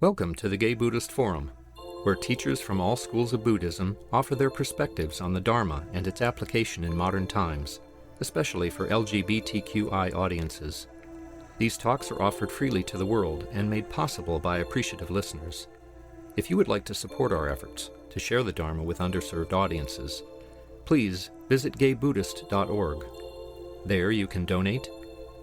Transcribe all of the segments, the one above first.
Welcome to the Gay Buddhist Forum, where teachers from all schools of Buddhism offer their perspectives on the Dharma and its application in modern times, especially for LGBTQI audiences. These talks are offered freely to the world and made possible by appreciative listeners. If you would like to support our efforts to share the Dharma with underserved audiences, please visit gaybuddhist.org. There you can donate,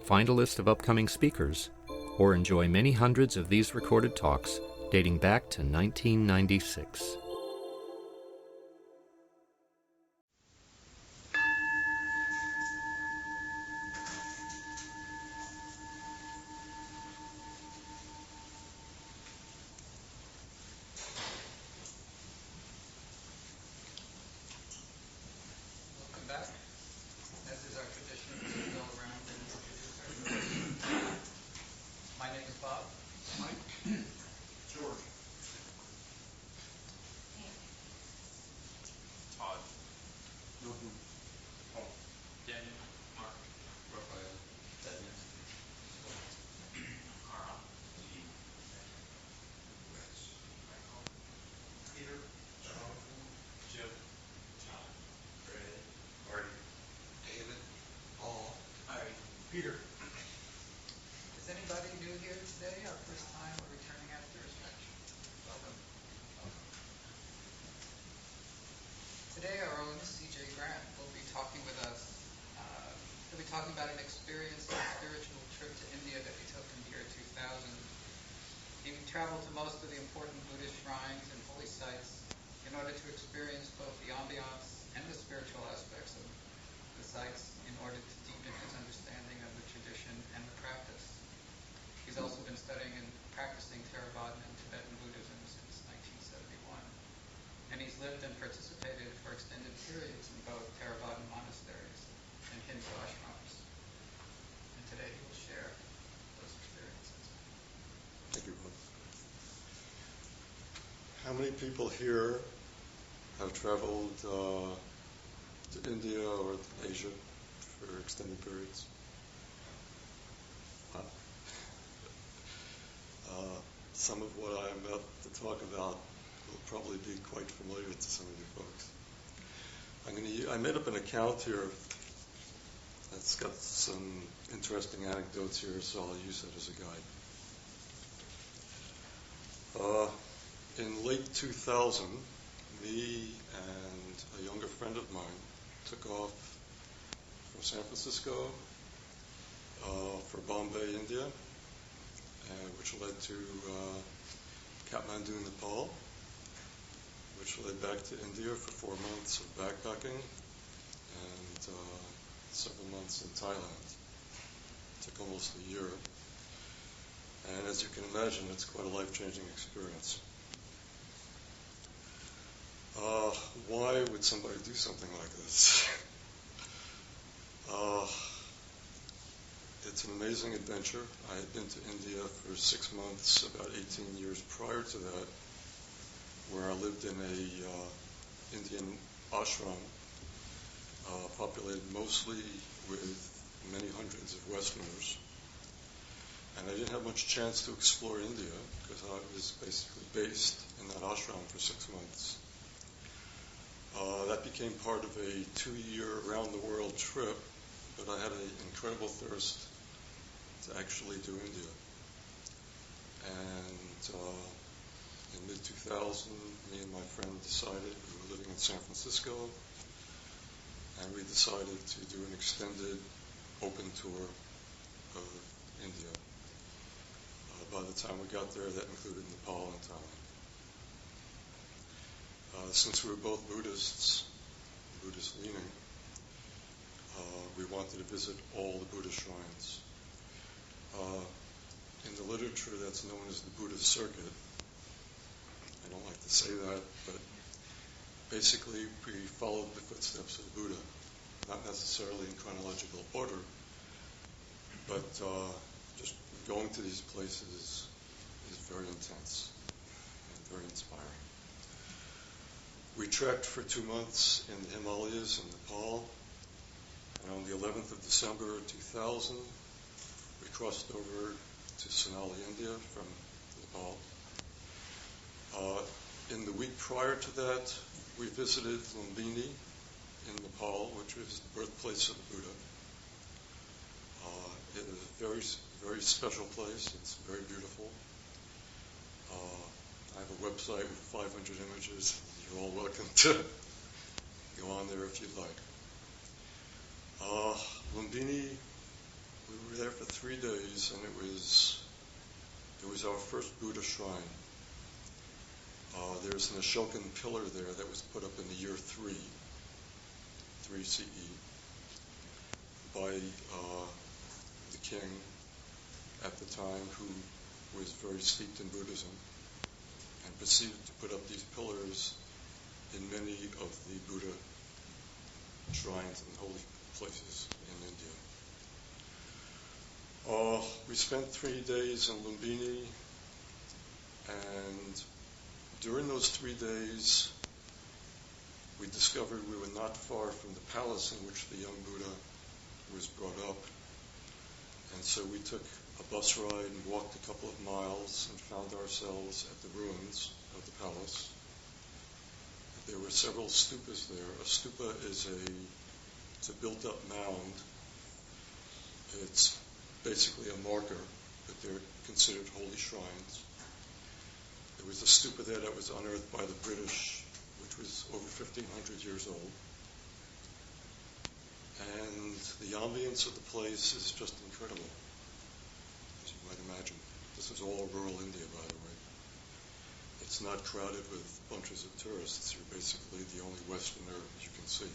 find a list of upcoming speakers, or enjoy many hundreds of these recorded talks dating back to 1996. Welcome back. As is our tradition, we go around and introduce ourselves. My name is Bob. Mike. George. Todd. Milton. Paul. Daniel. Mark. Raphael. Dennis. Carl. Steve. Peter. Jonathan. Jim. John. Ray. Marty. David. Paul. Larry. Peter. Is anybody new here today? Our first time or returning after a stretch? Welcome. Today, our own C.J. Grant will be talking with us. He'll be talking about an experience, a spiritual trip to India that he took in the year 2000. He traveled to most of the important Buddhist shrines and holy sites in order to experience both the ambience and the spiritual aspects of the sites in order to deepen his understanding of the tradition and the practice. He's also been studying and practicing Theravadan and Tibetan Buddhism since 1971. And he's lived and participated for extended periods in both Theravadan monasteries and Hindu ashrams. And today he will share those experiences. Thank you, Bob. How many people here have traveled to India or Asia for extended periods? Wow. Some of what I'm about to talk about will probably be quite familiar to some of you folks. I made up an account here that's got some interesting anecdotes here, so I'll use that as a guide. In late 2000, me and a younger friend of mine took off from San Francisco for Bombay, India, which led to Kathmandu, Nepal, which led back to India for 4 months of backpacking and several months in Thailand. It took almost a year. And as you can imagine, it's quite a life-changing experience. Why would somebody do something like this? It's an amazing adventure. I had been to India for 6 months, about 18 years prior to that, where I lived in a Indian ashram, populated mostly with many hundreds of Westerners. And I didn't have much chance to explore India because I was basically based in that ashram for 6 months. That became part of a 2-year around-the-world trip, but I had an incredible thirst to actually do India. And in mid-2000, me and my friend decided, we were living in San Francisco, and we decided to do an extended open tour of India. By the time we got there, that included Nepal and Thailand. Since we were both Buddhists, Buddhist leaning, we wanted to visit all the Buddhist shrines. In the literature, that's known as the Buddhist circuit. I don't like to say that, but basically we followed the footsteps of Buddha, not necessarily in chronological order, but just going to these places is very intense and very inspiring. We trekked for 2 months in the Himalayas in Nepal, and on the 11th of December 2000, we crossed over to Sonali, India from Nepal. In the week prior to that, we visited Lumbini in Nepal, which is the birthplace of the Buddha. It is a very, very special place. It's very beautiful. I have a website with 500 images. You're all welcome to go on there if you'd like. Lumbini, we were there for 3 days, and it was our first Buddha shrine. There's an Ashokan pillar there that was put up in the year 3 CE, by the king at the time, who was very steeped in Buddhism, and proceeded to put up these pillars in many of the Buddha shrines and holy places in India. We spent 3 days in Lumbini, and during those 3 days, we discovered we were not far from the palace in which the young Buddha was brought up. And so we took a bus ride and walked a couple of miles and found ourselves at the ruins of the palace. There were several stupas there. A stupa is a built-up mound. It's basically a marker, but they're considered holy shrines. There was a stupa there that was unearthed by the British, which was over 1,500 years old. And the ambience of the place is just incredible, as you might imagine. This is all rural India, by the way. It's not crowded with bunches of tourists. You're basically the only Westerner you can see.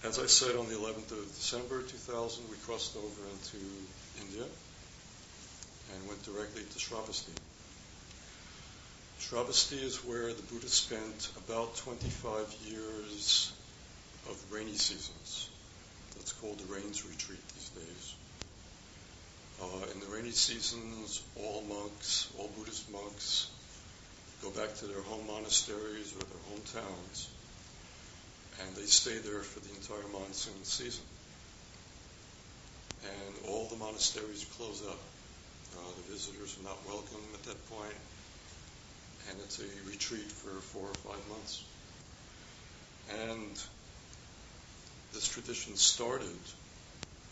As I said, on the 11th of December 2000, we crossed over into India and went directly to Shravasti. Shravasti is where the Buddha spent about 25 years of rainy seasons. That's called the Rains Retreat these days. In the rainy seasons, all Buddhist monks, go back to their home monasteries or their hometowns, and they stay there for the entire monsoon season. And all the monasteries close up. The visitors are not welcome at that point, and it's a retreat for 4 or 5 months. And this tradition started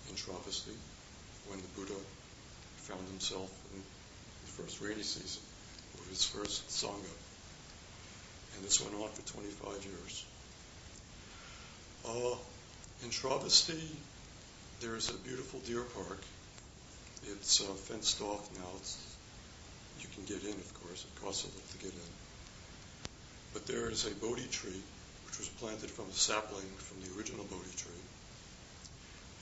in Shravasti when the Buddha found himself in the first rainy season with his first Sangha. And this went on for 25 years. In Shravasti, there is a beautiful deer park. It's fenced off now. You can get in, of course. It costs a little to get in. But there is a Bodhi tree, which was planted from a sapling from the original Bodhi tree.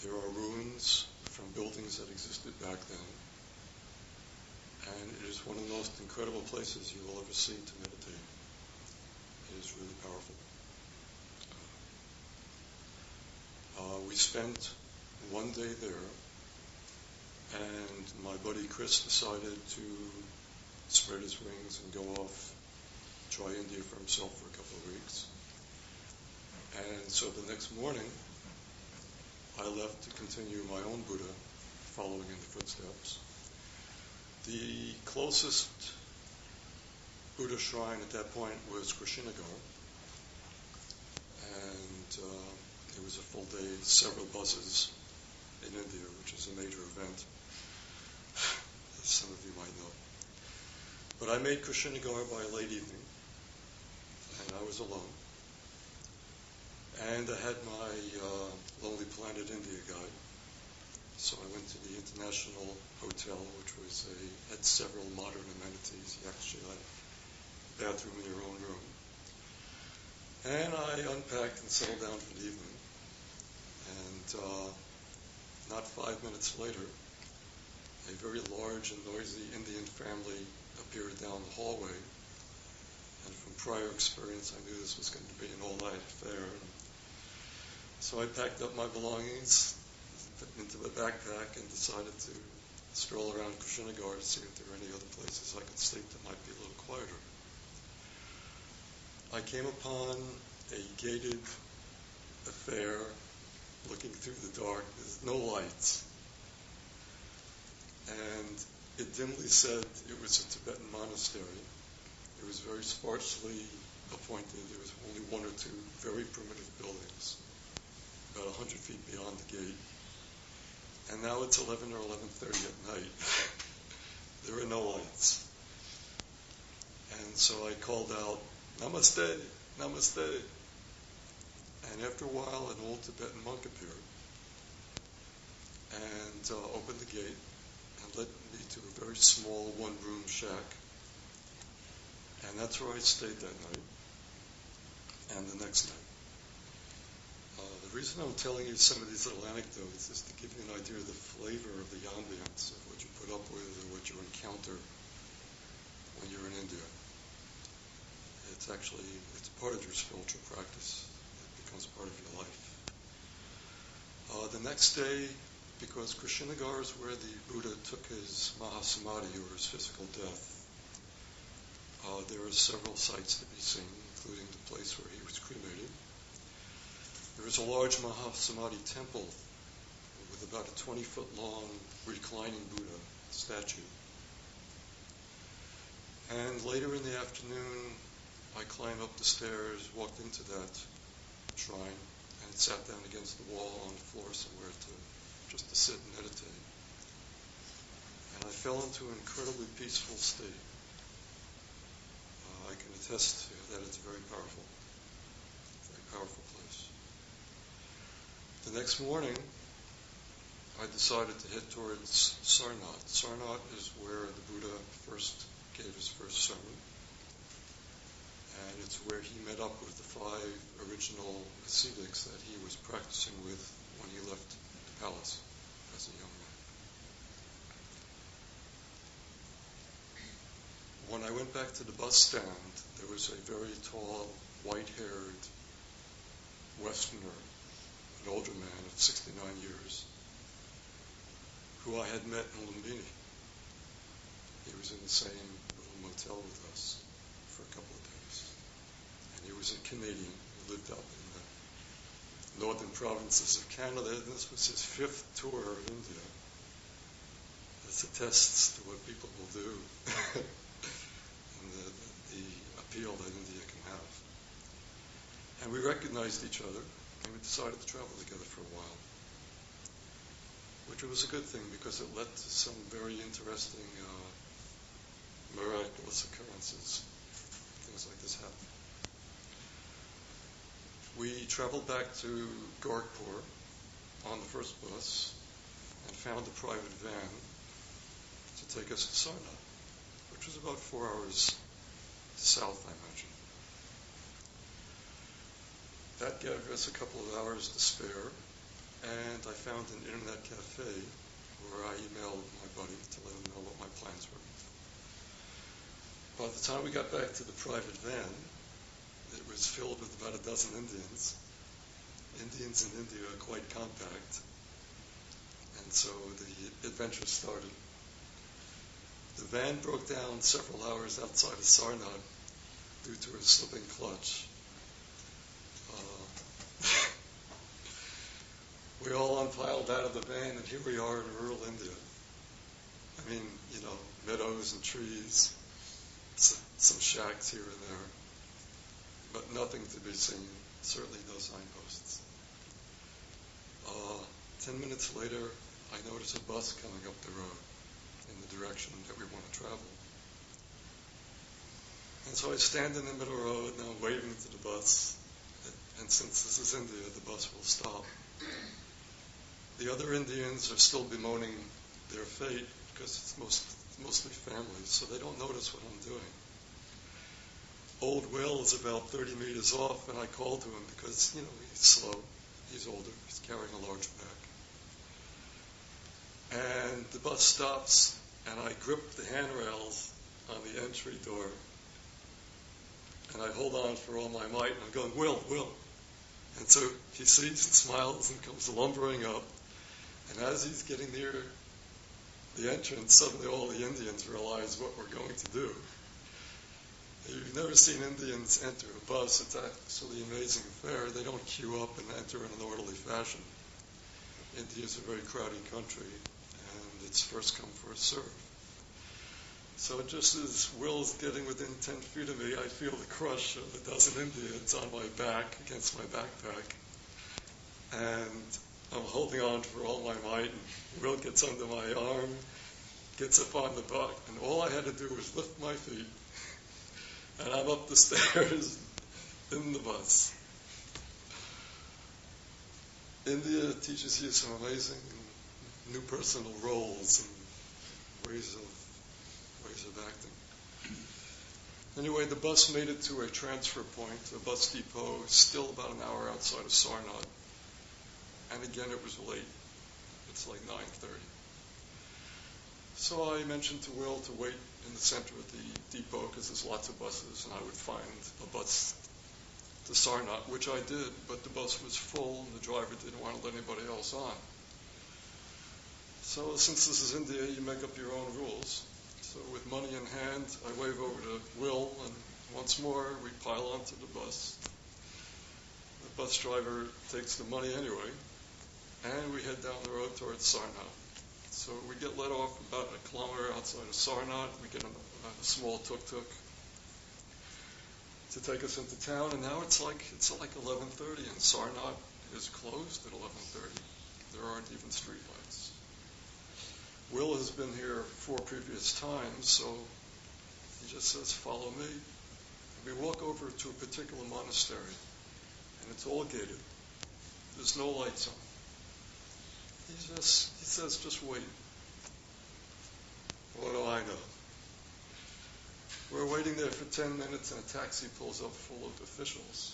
There are ruins from buildings that existed back then. And it is one of the most incredible places you will ever see to meditate. It is really powerful. We spent 1 day there, and my buddy Chris decided to spread his wings and go off, try India for himself for a couple of weeks. And so the next morning, I left to continue my own Buddha, following in the footsteps. The closest Buddha shrine at that point was Kushinagar, and it was a full day, several buses in India, which is a major event, as some of you might know. But I made Kushinagar by late evening, and I was alone. And I had my Lonely Planet India guide. So I went to the International Hotel, which had several modern amenities. You actually had a bathroom in your own room. And I unpacked and settled down for the evening. And not 5 minutes later, a very large and noisy Indian family appeared down the hallway. And from prior experience, I knew this was going to be an all-night affair. So I packed up my belongings into the backpack and decided to stroll around Kushinagar to see if there were any other places I could sleep that might be a little quieter. I came upon a gated affair looking through the dark. There's no lights. And It dimly said it was a Tibetan monastery. It was very sparsely appointed. There was only one or two very primitive buildings, about 100 feet beyond the gate. And now it's 11 or 11:30 at night. There are no lights. And so I called out, "Namaste, namaste." And after a while, an old Tibetan monk appeared and opened the gate and led me to a very small one-room shack. And that's where I stayed that night and the next night. The reason I'm telling you some of these little anecdotes is to give you an idea of the flavor of the ambience, of what you put up with or what you encounter when you're in India. It's part of your spiritual practice. It becomes part of your life. The next day, because Krishnagar is where the Buddha took his mahasamadhi, or his physical death, there are several sights to be seen, including the place where he was cremated. There is a large mahasamadhi temple with about a 20-foot long reclining Buddha statue. And later in the afternoon, I climbed up the stairs, walked into that shrine, and sat down against the wall on the floor somewhere just to sit and meditate. And I fell into an incredibly peaceful state. I can attest that it's very powerful place. The next morning, I decided to head towards Sarnath. Sarnath is where the Buddha first gave his first sermon. And it's where he met up with the 5 original ascetics that he was practicing with when he left the palace as a young man. When I went back to the bus stand, there was a very tall, white-haired Westerner, an older man of 69 years, who I had met in Lumbini. He was in the same little motel with us for a couple of days. And he was a Canadian. He lived up in the northern provinces of Canada, and this was his 5th tour of India. This attests to what people will do and the appeal that India can have. And we recognized each other, and we decided to travel together for a while, which was a good thing because it led to some very interesting miraculous occurrences. Things like this happen. We traveled back to Gorakhpur on the first bus and found a private van to take us to Sarnath, which was about 4 hours south, I imagine. That gave us a couple of hours to spare, and I found an internet cafe where I emailed my buddy to let him know what my plans were. By the time we got back to the private van, it was filled with about a dozen Indians. Indians in India are quite compact, and so the adventure started. The van broke down several hours outside of Sarnath due to a slipping clutch. We all unpiled out of the van, and here we are in rural India. I mean, meadows and trees, some shacks here and there, but nothing to be seen, certainly no signposts. 10 minutes later, I notice a bus coming up the road in the direction that we want to travel. And so I stand in the middle road, and I'm waving to the bus, and since this is India, the bus will stop. The other Indians are still bemoaning their fate because it's mostly families, so they don't notice what I'm doing. Old Will is about 30 meters off, and I call to him because, he's slow, he's older, he's carrying a large pack. And the bus stops, and I grip the handrails on the entry door, and I hold on for all my might, and I'm going, Will. And so he sees and smiles and comes lumbering up. And as he's getting near the entrance, suddenly all the Indians realize what we're going to do. You've never seen Indians enter a bus. It's actually an amazing affair. They don't queue up and enter in an orderly fashion. India is a very crowded country, and it's first come, first serve. So just as Will's getting within 10 feet of me, I feel the crush of a dozen Indians on my back against my backpack. And I'm holding on for all my might, and Will gets under my arm, gets up on the butt, and all I had to do was lift my feet, and I'm up the stairs in the bus. India teaches you some amazing new personal roles and ways of acting. Anyway, the bus made it to a transfer point, a bus depot, still about an hour outside of Sarnath. And again, it was late. It's like 9:30. So I mentioned to Will to wait in the center of the depot because there's lots of buses, and I would find a bus to Sarnath, which I did, but the bus was full and the driver didn't want to let anybody else on. So since this is India, you make up your own rules. So with money in hand, I wave over to Will, and once more we pile onto the bus. The bus driver takes the money anyway, and we head down the road towards Sarnath. So we get let off about a kilometer outside of Sarnath. We get a small tuk-tuk to take us into town, and now it's like 11:30, and Sarnath is closed at 11:30. There aren't even streetlights. Will has been here 4 previous times, so he just says, "Follow me." And we walk over to a particular monastery, and it's all gated. There's no lights on. He says, "Just wait." What do I know? We're waiting there for 10 minutes, and a taxi pulls up full of officials.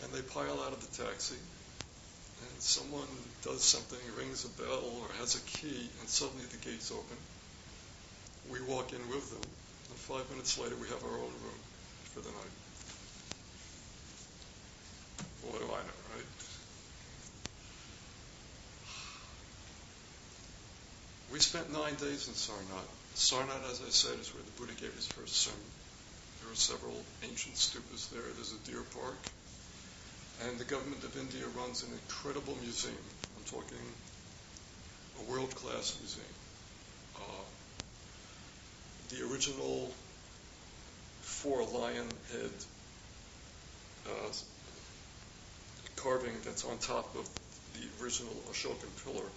And they pile out of the taxi, and someone does something, rings a bell or has a key, and suddenly the gates open. We walk in with them, and 5 minutes later we have our own room for the night. What do I know, right? We spent 9 days in Sarnath. Sarnath, as I said, is where the Buddha gave his first sermon. There are several ancient stupas there. There's a deer park. And the government of India runs an incredible museum. I'm talking a world-class museum. The original 4-lion head carving that's on top of the original Ashokan pillar.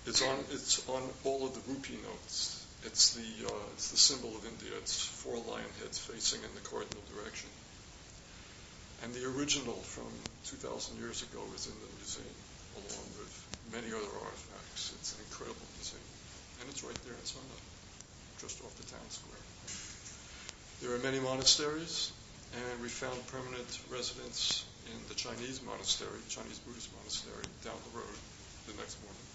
It's on all of the rupee notes. It's the symbol of India. It's 4 lion heads facing in the cardinal direction. And the original from 2,000 years ago is in the museum, along with many other artifacts. It's an incredible museum. And it's right there in Sarnath, just off the town square. There are many monasteries, and we found permanent residence in the Chinese monastery, Chinese Buddhist monastery, down the road the next morning.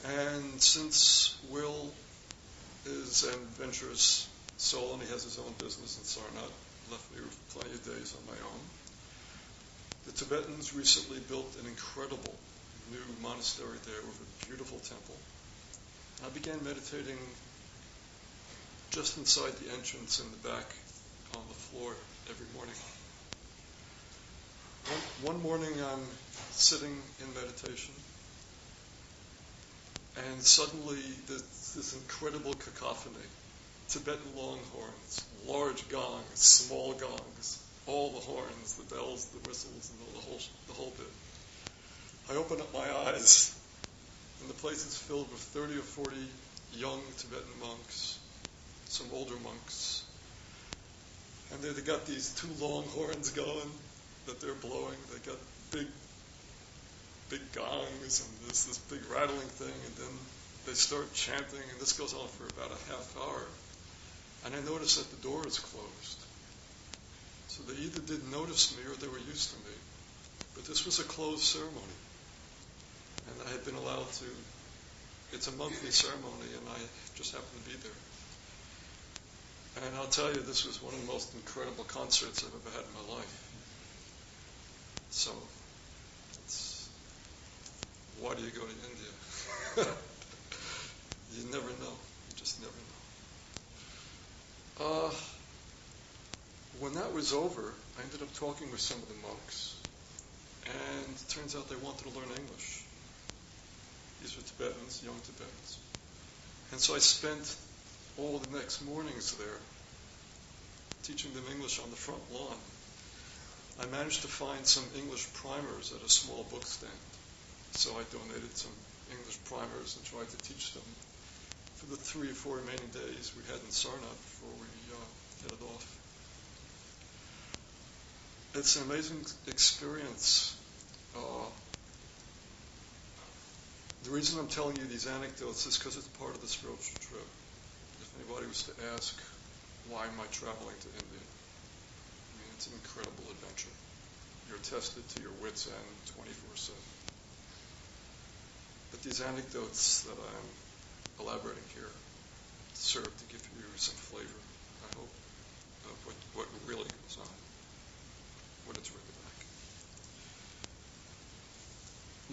And since Will is an adventurous soul and he has his own business in Sarnath, left me with plenty of days on my own. The Tibetans recently built an incredible new monastery there with a beautiful temple. I began meditating just inside the entrance in the back on the floor every morning. One morning I'm sitting in meditation, and suddenly this incredible cacophony. Tibetan longhorns, large gongs, small gongs, all the horns, the bells, the whistles, and the whole bit. I open up my eyes, and the place is filled with 30 or 40 young Tibetan monks, some older monks. And they got these 2 long horns going that they're blowing. They got big gongs, and there's this big rattling thing, and then they start chanting, and this goes on for about a half hour. And I notice that the door is closed. So they either didn't notice me or they were used to me. But this was a closed ceremony. And I had been allowed to, it's a monthly ceremony, and I just happened to be there. And I'll tell you, this was one of the most incredible concerts I've ever had in my life. So, why do you go to India? You never know. You just never know. When that was over, I ended up talking with some of the monks, and it turns out they wanted to learn English. These were Tibetans, young Tibetans. And so I spent all the next mornings there teaching them English on the front lawn. I managed to find some English primers at a small book stand. So I donated some English primers and tried to teach them for the 3 or 4 remaining days we had in Sarnath before we headed off. It's an amazing experience. The reason I'm telling you these anecdotes is because it's part of the spiritual trip. If anybody was to ask, why am I traveling to India? I mean, it's an incredible adventure. You're tested to your wits' end 24/7. But these anecdotes that I'm elaborating here serve to give you some flavor, I hope, of what really goes on, what it's really like.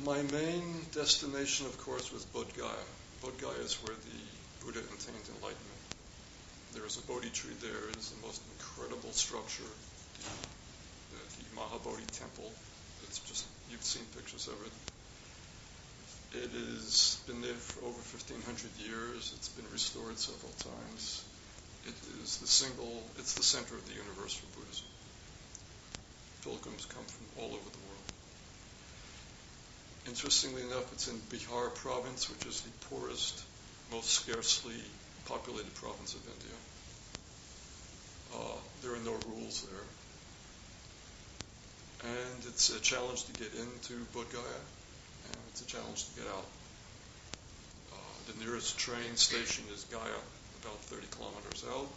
My main destination, of course, was Bodh Gaya. Bodh Gaya is where the Buddha attained enlightenment. There is a Bodhi tree there. It is the most incredible structure, the Mahabodhi temple. It's just, you've seen pictures of it. It has been there for over 1,500 years. It's been restored several times. It's the center of the universe for Buddhism. Pilgrims come from all over the world. Interestingly enough, it's in Bihar province, which is the poorest, most scarcely populated province of India. There are no rules there. And it's a challenge to get into Bodh Gaya, and it's a challenge to get out. The nearest train station is Gaya, about 30 kilometers out.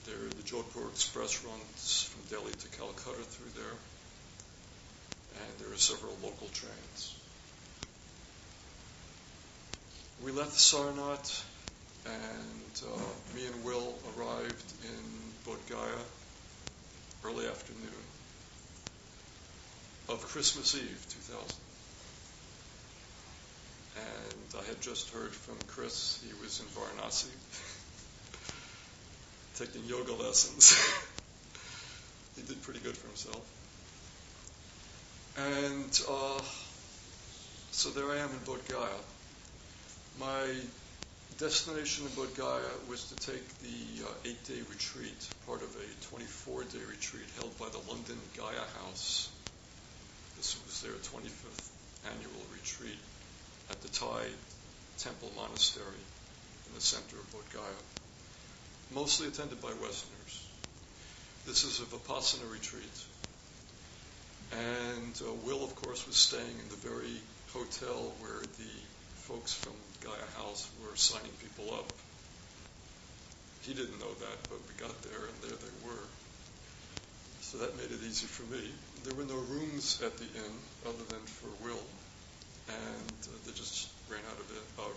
The Jodhpur Express runs from Delhi to Calcutta through there. And there are several local trains. We left Sarnath, and me and Will arrived in Bodh Gaya early afternoon of Christmas Eve 2000. And I had just heard from Chris. He was in Varanasi taking yoga lessons. He did pretty good for himself. And so there I am in Bodh Gaya. My destination in Bodh Gaya was to take the 8-day retreat, part of a 24-day retreat held by the London Gaia House. This was their 25th annual retreat at the Thai Temple Monastery in the center of Bodh Gaya, mostly attended by Westerners. This is a Vipassana retreat. And Will, of course, was staying in the very hotel where the folks from Gaia House were signing people up. He didn't know that, but we got there, and there they were. So that made it easy for me. There were no rooms at the inn other than for Will, and they just ran out of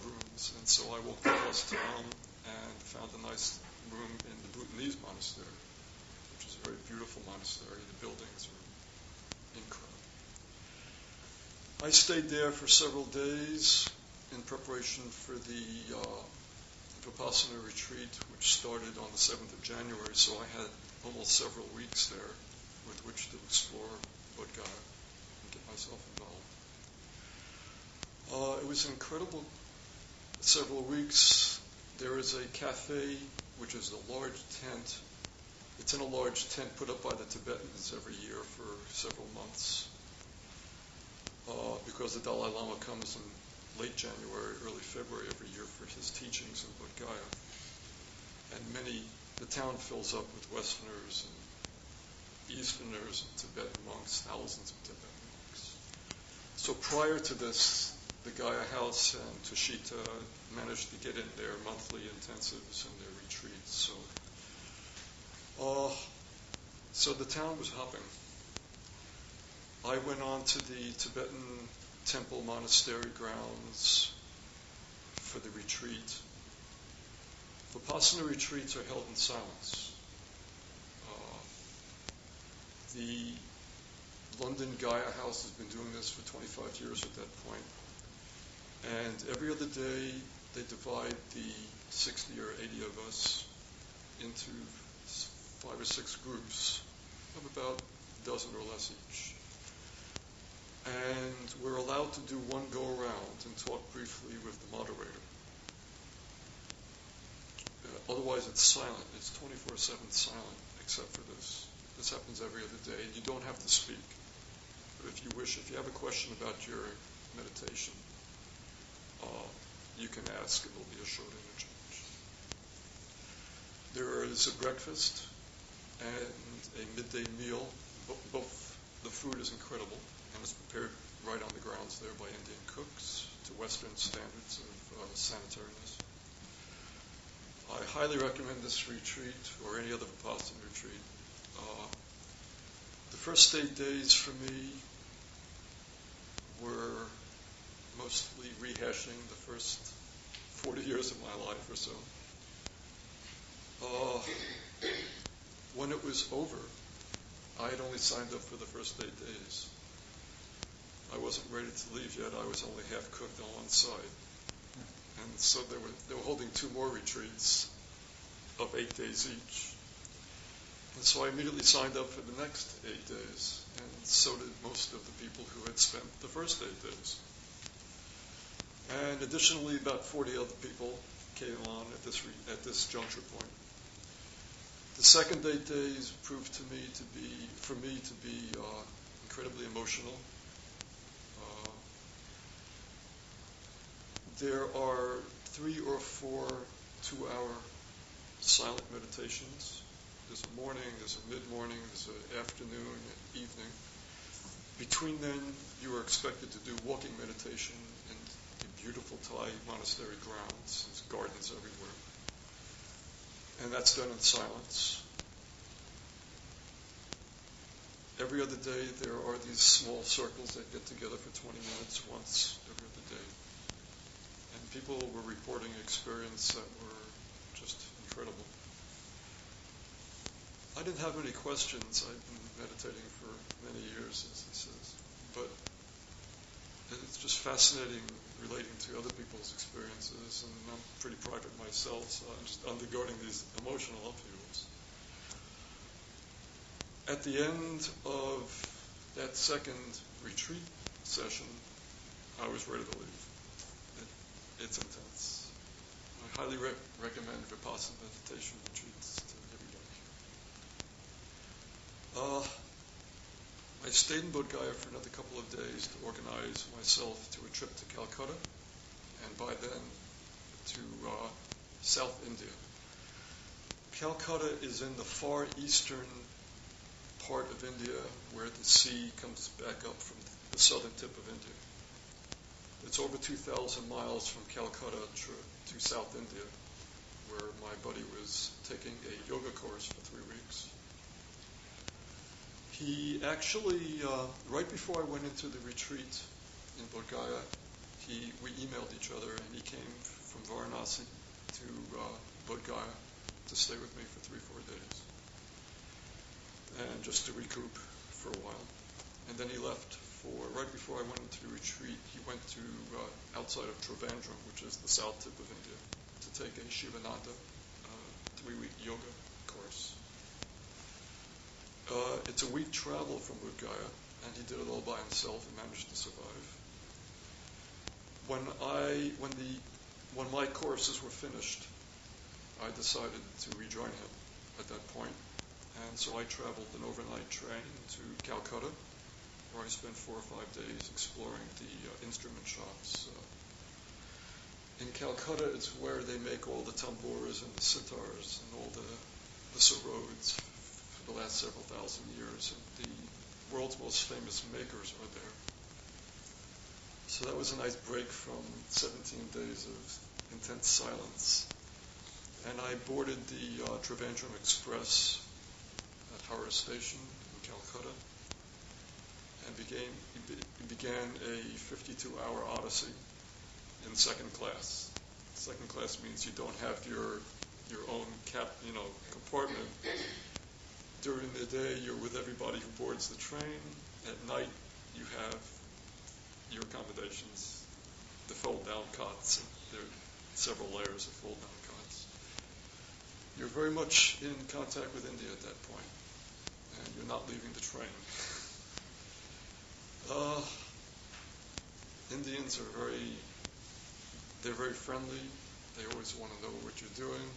rooms. And so I walked across town and found a nice room in the Bhutanese monastery, which is a very beautiful monastery. The buildings are incredible. I stayed there for several days in preparation for the Vipassana retreat, which started on the 7th of January, so I had almost several weeks there with which to explore Bodh Gaya and get myself involved. It was an incredible several weeks. There is a cafe, which is a large tent. It's in a large tent put up by the Tibetans every year for several months, because the Dalai Lama comes in late January, early February every year for his teachings in Bodh Gaya. And the town fills up with Westerners and Easterners and Tibetan monks, thousands of Tibetan monks. So prior to this, the Gaia House and Tushita managed to get in their monthly intensives and their retreats. So the town was hopping. I went on to the Tibetan temple monastery grounds for the retreat. Vipassana retreats are held in silence. The London Gaia House has been doing this for 25 years at that point. And every other day, they divide the 60 or 80 of us into 5 or 6 groups of about a dozen or less each. And we're allowed to do one go-around and talk briefly with the moderator. otherwise it's silent. It's 24/7 silent, except for this. This happens every other day, and you don't have to speak. But if you wish, if you have a question about your meditation, you can ask, and there'll be a short interchange. There is a breakfast and a midday meal. Both the food is incredible, and it's prepared right on the grounds there by Indian cooks to Western standards of sanitariness. I highly recommend this retreat or any other Vipassana retreat. The first 8 days for me were mostly rehashing the first 40 years of my life or so. When it was over, I had only signed up for the first 8 days. I wasn't ready to leave yet. I was only half cooked on one side. And so they were holding 2 more retreats of 8 days each. And so I immediately signed up for the next 8 days. And so did most of the people who had spent the first 8 days. And additionally, about 40 other people came on at this juncture point. The second 8 days proved for me to be incredibly emotional. There are 3 or 4 2-hour silent meditations. There's a morning, there's a mid-morning, there's an afternoon, and evening. Between then, you are expected to do walking meditation in the beautiful Thai monastery grounds. There's gardens everywhere. And that's done in silence. Every other day, there are these small circles that get together for 20 minutes once every other day. And people were reporting experiences that were just incredible. I didn't have any questions. I've been meditating for many years, as he says. But it's just fascinating relating to other people's experiences. And I'm pretty private myself, so I'm just undergoing these emotional upheavals. At the end of that second retreat session, I was ready to leave. It's intense. I highly recommend Vipassana meditation retreats to everybody. I stayed in Bodh Gaya for another couple of days to organize myself to a trip to Calcutta, and by then to South India. Calcutta is in the far eastern part of India where the sea comes back up from the southern tip of India. It's over 2,000 miles from Calcutta to South India, where my buddy was taking a yoga course for 3 weeks. He actually, right before I went into the retreat in Bodh Gaya, we emailed each other, and he came from Varanasi to Bodh Gaya to stay with me for 3-4 days, and just to recoup for a while. And then he left right before I went into the retreat, he went to outside of Trivandrum, which is the south tip of India, to take a Shivananda 3-week yoga course. It's a week travel from Bodh Gaya, and he did it all by himself and managed to survive. When my courses were finished, I decided to rejoin him at that point, and so I traveled an overnight train to Calcutta, where I spent 4 or 5 days exploring the instrument shops. In Calcutta, it's where they make all the tambours and the sitars and all the sarods for the last several thousand years. And the world's most famous makers are there. So that was a nice break from 17 days of intense silence. And I boarded the Trivandrum Express at Howrah Station in Calcutta, and began a 52-hour odyssey in second class. Second class means you don't have your own compartment. During the day, you're with everybody who boards the train. At night, you have your accommodations, the fold-down cots. There are several layers of fold-down cots. You're very much in contact with India at that point, and you're not leaving the train. Indians are they're very friendly. They always want to know what you're doing.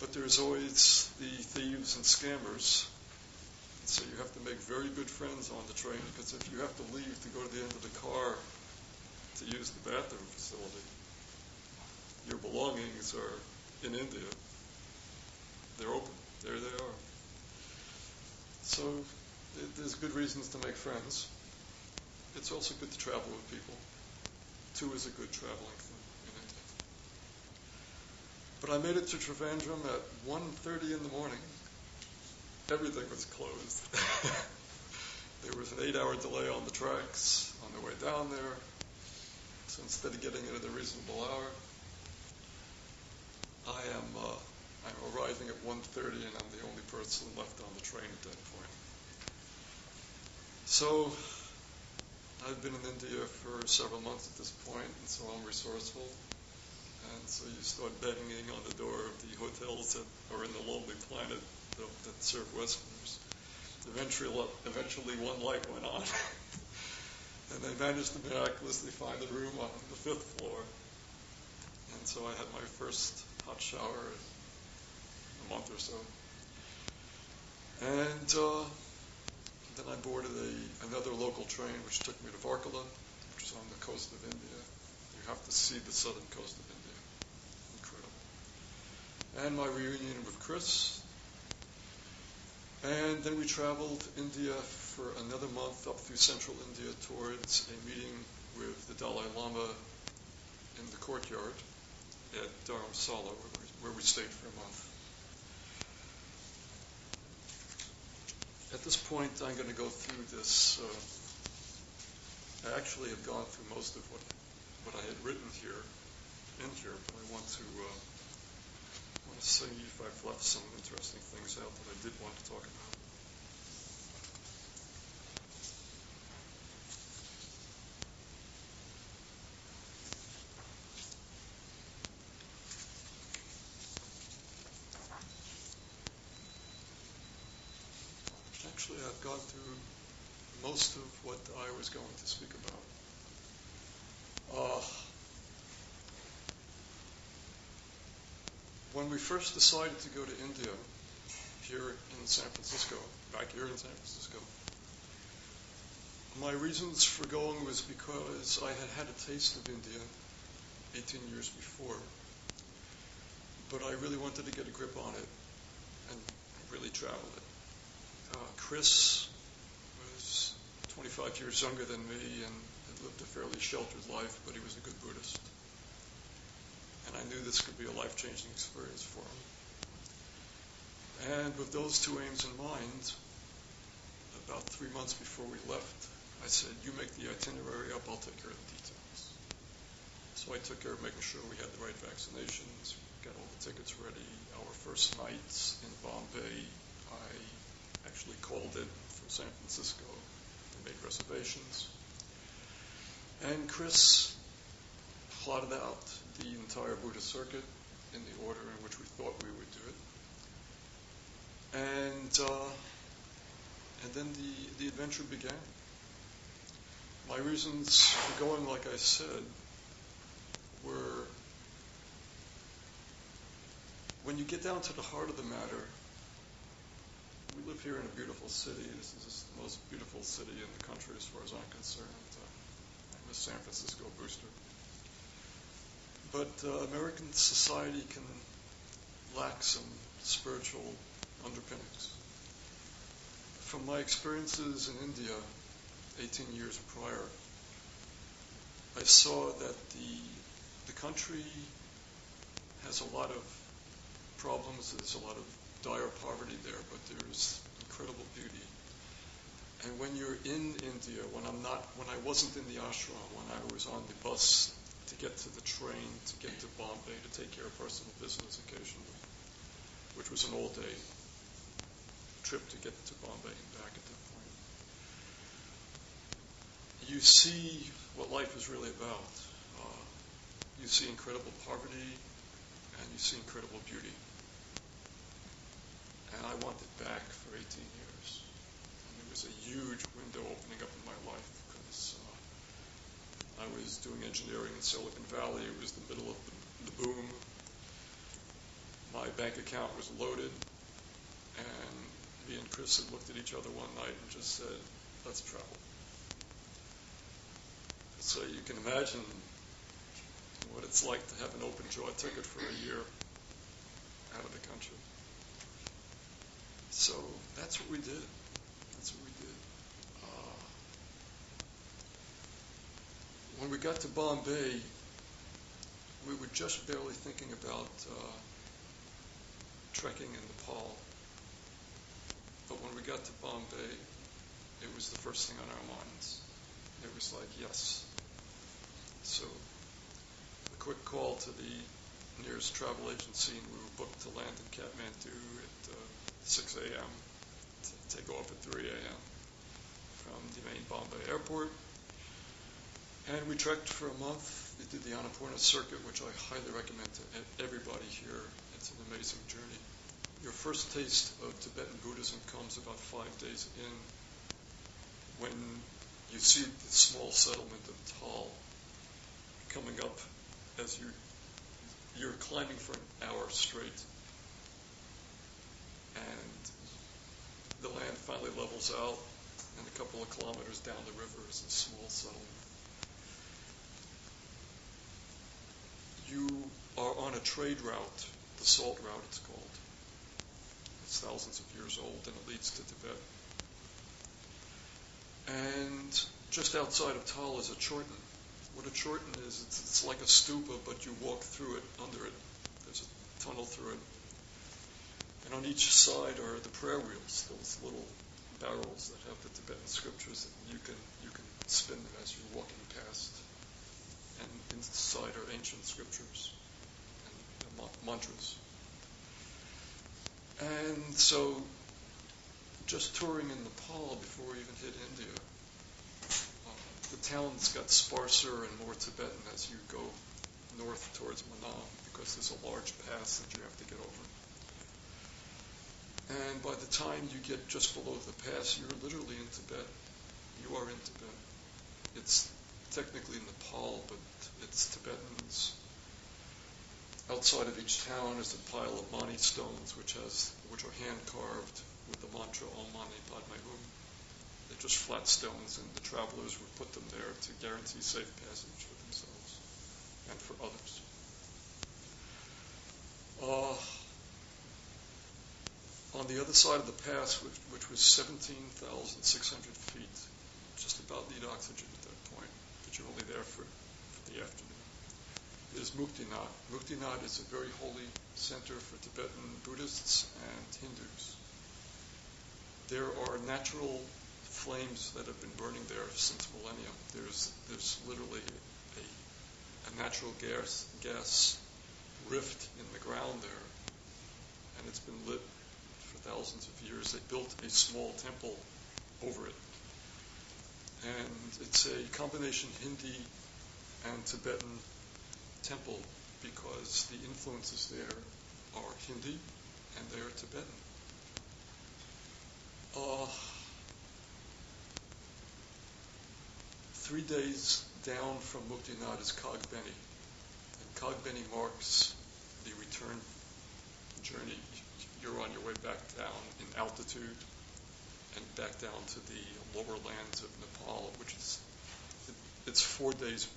But there's always the thieves and scammers. So you have to make very good friends on the train, because if you have to leave to go to the end of the car to use the bathroom facility, your belongings are in India. They're open. There they are. So there's good reasons to make friends. It's also good to travel with people. 2 is a good traveling thing in India. But I made it to Trivandrum at 1:30 in the morning. Everything was closed. There was an 8-hour delay on the tracks on the way down there. So instead of getting in at a reasonable hour, I'm arriving at 1:30, and I'm the only person left on the train at that point. So I've been in India for several months at this point, and so I'm resourceful. And so you start banging on the door of the hotels that are in the Lonely Planet that serve Westerners. Eventually one light went on, and they managed to miraculously find a room on the 5th floor. And so I had my first hot shower in a month or so. And then I boarded another local train, which took me to Varkala, which is on the coast of India. You have to see the southern coast of India. Incredible. And my reunion with Chris. And then we traveled India for another month up through central India towards a meeting with the Dalai Lama in the courtyard at Dharamsala, where we stayed for a month. At this point, I'm going to go through this. I actually have gone through most of what I had written here, but I want to see if I've left some interesting things out that I did want to talk about. Actually, I've gone through most of what I was going to speak about. When we first decided to go to India, here in San Francisco, back here in San Francisco, my reasons for going was because I had had a taste of India 18 years before, but I really wanted to get a grip on it and really travel it. Chris was 25 years younger than me and had lived a fairly sheltered life, but he was a good Buddhist. And I knew this could be a life-changing experience for him. And with those 2 aims in mind, about 3 months before we left, I said, you make the itinerary up, I'll take care of the details. So I took care of making sure we had the right vaccinations, got all the tickets ready. Our first nights in Bombay, I actually called it from San Francisco and made reservations. And Chris plotted out the entire Buddhist circuit in the order in which we thought we would do it. And then the adventure began. My reasons for going, like I said, were when you get down to the heart of the matter, we live here in a beautiful city. This is the most beautiful city in the country as far as I'm concerned. I'm a San Francisco booster. But American society can lack some spiritual underpinnings. From my experiences in India 18 years prior, I saw that the country has a lot of problems. There's a lot of dire poverty there, but there's incredible beauty. And when you're in India, when I wasn't in the ashram, when I was on the bus to get to the train, to get to Bombay, to take care of personal business occasionally, which was an all-day trip to get to Bombay and back at that point, you see what life is really about. You see incredible poverty, and you see incredible beauty. And I want it back for 18 years. And it was a huge window opening up in my life because I was doing engineering in Silicon Valley. It was the middle of the boom. My bank account was loaded, and me and Chris had looked at each other one night and just said, let's travel. So you can imagine what it's like to have an open jaw ticket for a year out of the country. So that's what we did. When we got to Bombay, we were just barely thinking about trekking in Nepal. But when we got to Bombay, it was the first thing on our minds. It was like, yes. So a quick call to the nearest travel agency, and we were booked to land in Kathmandu at 6 a.m. to take off at 3 a.m. from the main Bombay airport. And we trekked for a month. We did the Annapurna circuit, which I highly recommend to everybody here. It's an amazing journey. Your first taste of Tibetan Buddhism comes about 5 days in, when you see the small settlement of Tal coming up as you're climbing for an hour straight. And the land finally levels out, and a couple of kilometers down the river is a small settlement. You are on a trade route, the Salt Route it's called. It's thousands of years old, and it leads to Tibet. And just outside of Tal is a chorten. What a chorten is, it's like a stupa, but you walk through it, under it. There's a tunnel through it. And on each side are the prayer wheels, those little barrels that have the Tibetan scriptures, and you can spin them as you're walking past. And inside are ancient scriptures and mantras. And so, just touring in Nepal before we even hit India, the towns got sparser and more Tibetan as you go north towards Manam, because there's a large pass that you have to get over. And by the time you get just below the pass, you're literally in Tibet. You are in Tibet. It's technically Nepal, but it's Tibetans. Outside of each town is a pile of mani stones, which are hand carved with the mantra Om Mani Padme Hum. They're just flat stones, and the travelers would put them there to guarantee safe passage for themselves and for others. On the other side of the pass, which was 17,600 feet, just about need oxygen at that point, but you're only there for the afternoon, is Muktinath. Muktinath is a very holy center for Tibetan Buddhists and Hindus. There are natural flames that have been burning there since millennium. There's literally a natural gas rift in the ground there, and it's been lit for thousands of years. They built a small temple over it, and it's a combination Hindi and Tibetan temple, because the influences there are Hindi and they are Tibetan. 3 days down from Muktinath is Kagbeni. And Kagbeni marks the return journey. You're on your way back down in altitude and back down to the lower lands of Nepal, which is, it's 4 days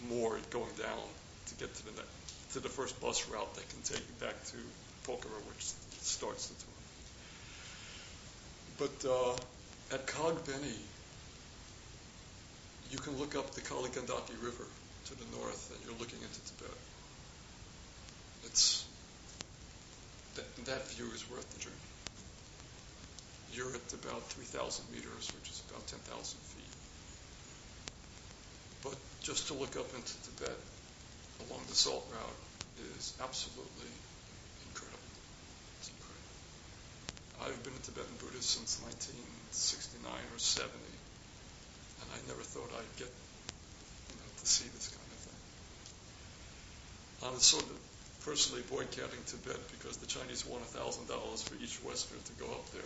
more going down to get to the first bus route that can take you back to Pokhara, which starts the tour. But at Kagbeni, you can look up the Kali Gandaki River to the north, and you're looking into Tibet. That view is worth the journey. You're at about 3,000 meters, which is about 10,000 feet. But just to look up into Tibet along the Salt Route is absolutely incredible. It's incredible. I've been a Tibetan Buddhist since 1969 or 70, and I never thought I'd get to see this kind of thing. I'm sort of personally boycotting Tibet because the Chinese want $1,000 for each Westerner to go up there.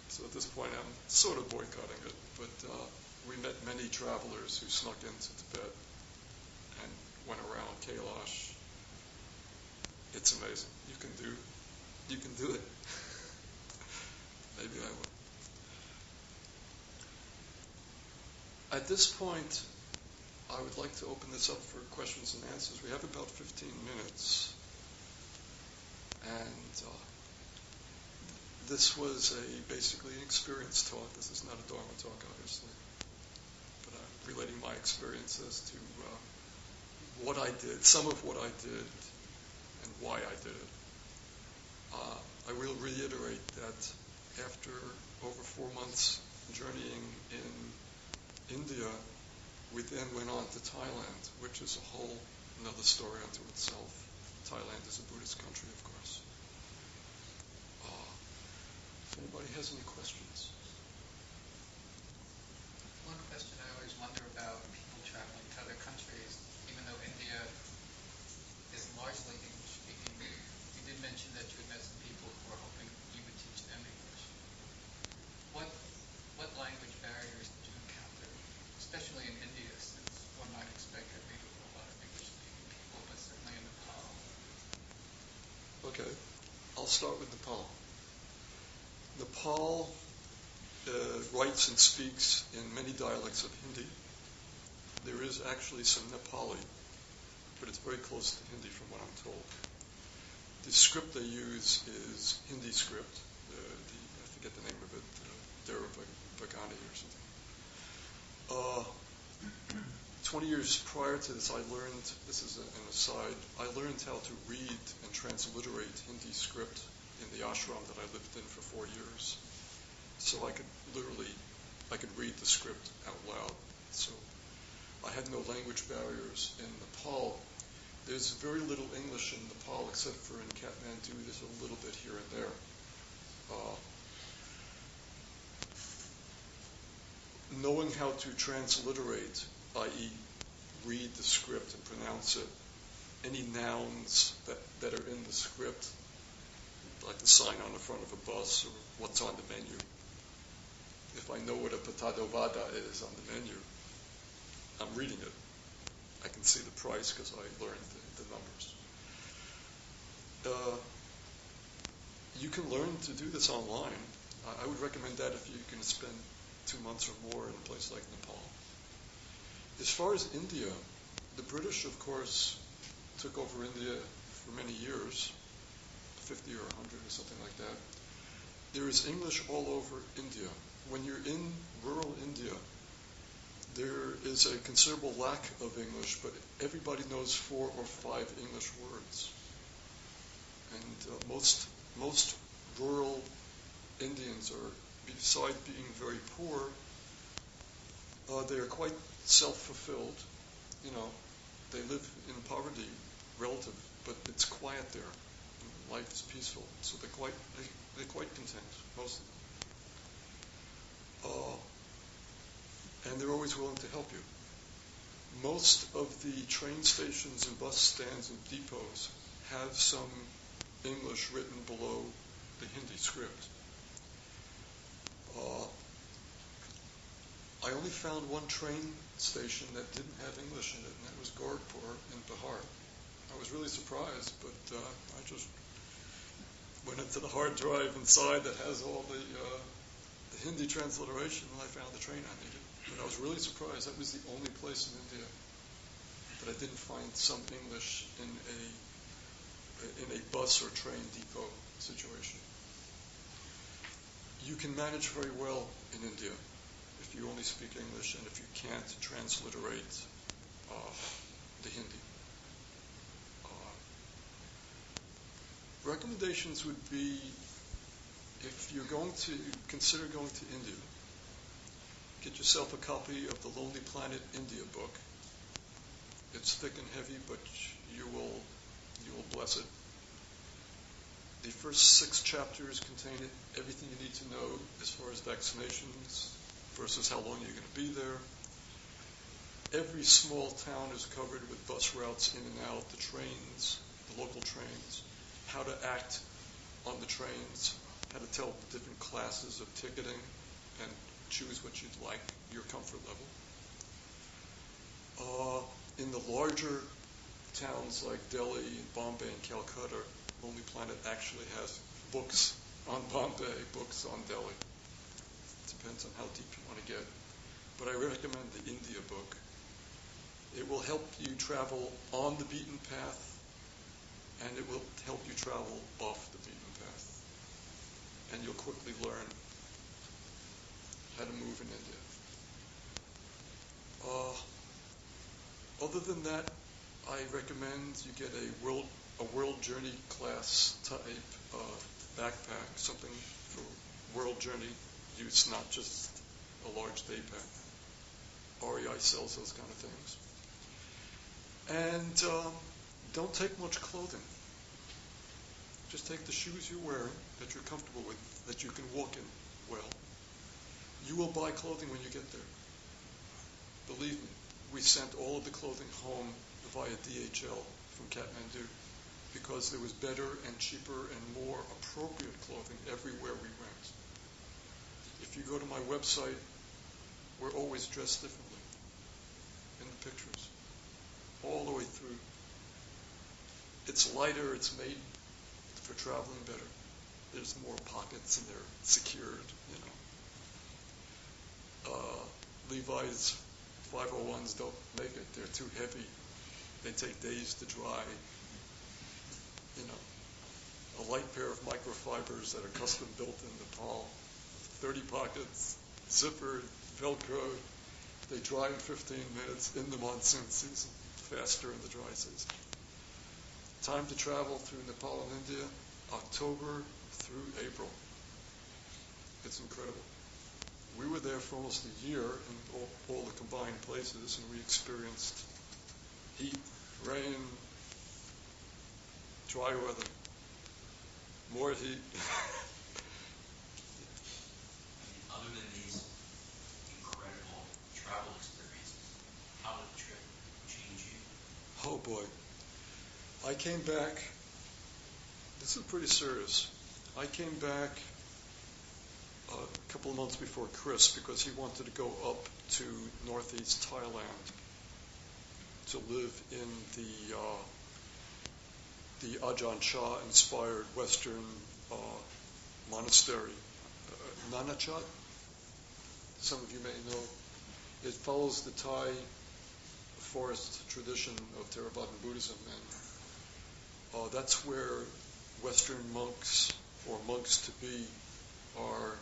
So at this point, I'm sort of boycotting it. But we met many travelers who snuck into Tibet and went around Kailash. It's amazing. You can do it. Maybe I will. At this point, I would like to open this up for questions and answers. We have about 15 minutes. And this was basically an experience talk. This is not a Dharma talk, obviously. But I'm relating my experiences to what I did, some of what I did, and why I did it. I will reiterate that after over 4 months journeying in India, we then went on to Thailand, which is a whole another story unto itself. Thailand is a Buddhist country, of course. If anybody has any questions. One question I always wonder about people traveling to other countries, even though India is largely English-speaking, you did mention that you had met some people who were hoping you would teach them English. What language barriers did you encounter, especially in India, since one might expect that maybe a lot of English-speaking people, but certainly in Nepal? Okay, I'll start with Nepal. Nepal writes and speaks in many dialects of Hindi. There is actually some Nepali, but it's very close to Hindi from what I'm told. The script they use is Hindi script. I forget the name of it, Theravadan or something. 20 years prior to this, I learned, this is an aside, I learned how to read and transliterate Hindi script in the ashram that I lived in for 4 years. So I could read the script out loud. So I had no language barriers in Nepal. There's very little English in Nepal except for in Kathmandu. There's a little bit here and there. Knowing how to transliterate, i.e. read the script and pronounce it, any nouns that are in the script, like the sign on the front of a bus or what's on the menu. If I know what a potato vada is on the menu, I'm reading it. I can see the price because I learned the numbers. You can learn to do this online. I would recommend that if you can spend 2 months or more in a place like Nepal. As far as India, the British, of course, took over India for many years, 50 or 100 or something like that. There is English all over India. When you're in rural India, there is a considerable lack of English, but everybody knows 4 or 5 English words. And most rural Indians are, besides being very poor, they are quite self-fulfilled. You know, they live in poverty, relative, but it's quiet there. Life is peaceful, so they're quite content, most of them. And they're always willing to help you. Most of the train stations and bus stands and depots have some English written below the Hindi script. I only found one train station that didn't have English in it, and that was Gorakhpur in Bihar. I was really surprised, but I just went into the hard drive inside that has all the Hindi transliteration, and I found the train I needed. But I was really surprised. That was the only place in India that I didn't find some English in a bus or train depot situation. You can manage very well in India if you only speak English and if you can't transliterate the Hindi. Recommendations would be, if you're going to consider going to India, get yourself a copy of the Lonely Planet India book. It's thick and heavy, but you will bless it. The first 6 chapters contain everything you need to know as far as vaccinations versus how long you're going to be there. Every small town is covered with bus routes in and out, the trains, the local trains, how to act on the trains, how to tell the different classes of ticketing and choose what you'd like, your comfort level. In the larger towns like Delhi and Bombay and Calcutta, Lonely Planet actually has books on Bombay, books on Delhi. Depends on how deep you want to get. But I recommend the India book. It will help you travel on the beaten path, and it will help you travel off the beaten path. And you'll quickly learn how to move in India. Other than that, I recommend you get a world journey class type backpack, something for world journey use, not just a large day pack. REI sells those kind of things. And don't take much clothing. Just take the shoes you're wearing that you're comfortable with, that you can walk in well. You will buy clothing when you get there. Believe me, we sent all of the clothing home via DHL from Kathmandu because there was better and cheaper and more appropriate clothing everywhere we went. If you go to my website, we're always dressed differently in the pictures, all the way through. It's lighter, it's made for traveling better. There's more pockets and they're secured, Levi's 501s don't make it. They're too heavy. They take days to dry. A light pair of microfibers that are custom built in Nepal, 30 pockets, zippered, Velcro. They dry in 15 minutes in the monsoon season, faster in the dry season. Time to travel through Nepal and India, October through April. It's incredible. We were there for almost a year in all the combined places, and we experienced heat, rain, dry weather, more heat. Other than these incredible travel experiences, how did the trip change you? Oh boy. I came back, this is pretty serious. I came back a couple of months before Chris because he wanted to go up to northeast Thailand to live in the Ajahn Chah inspired Western monastery, Nanachat. Some of you may know. It follows the Thai forest tradition of Theravadan Buddhism, and that's where Western monks or monks to be are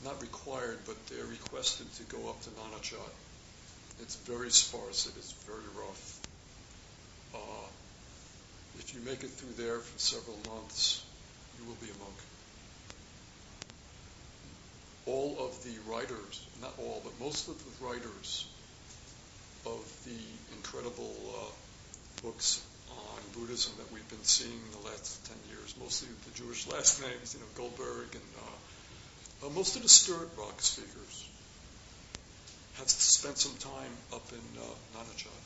not required, but they're requested to go up to Nanachat. It's very sparse. It is very rough. If you make it through there for several months, you will be a monk. All of the writers, not all, but most of the writers of the incredible books on Buddhism that we've been seeing in the last 10 years, mostly the Jewish last names, Goldberg, and most of the Spirit Rock speakers have spent some time up in Nanachat.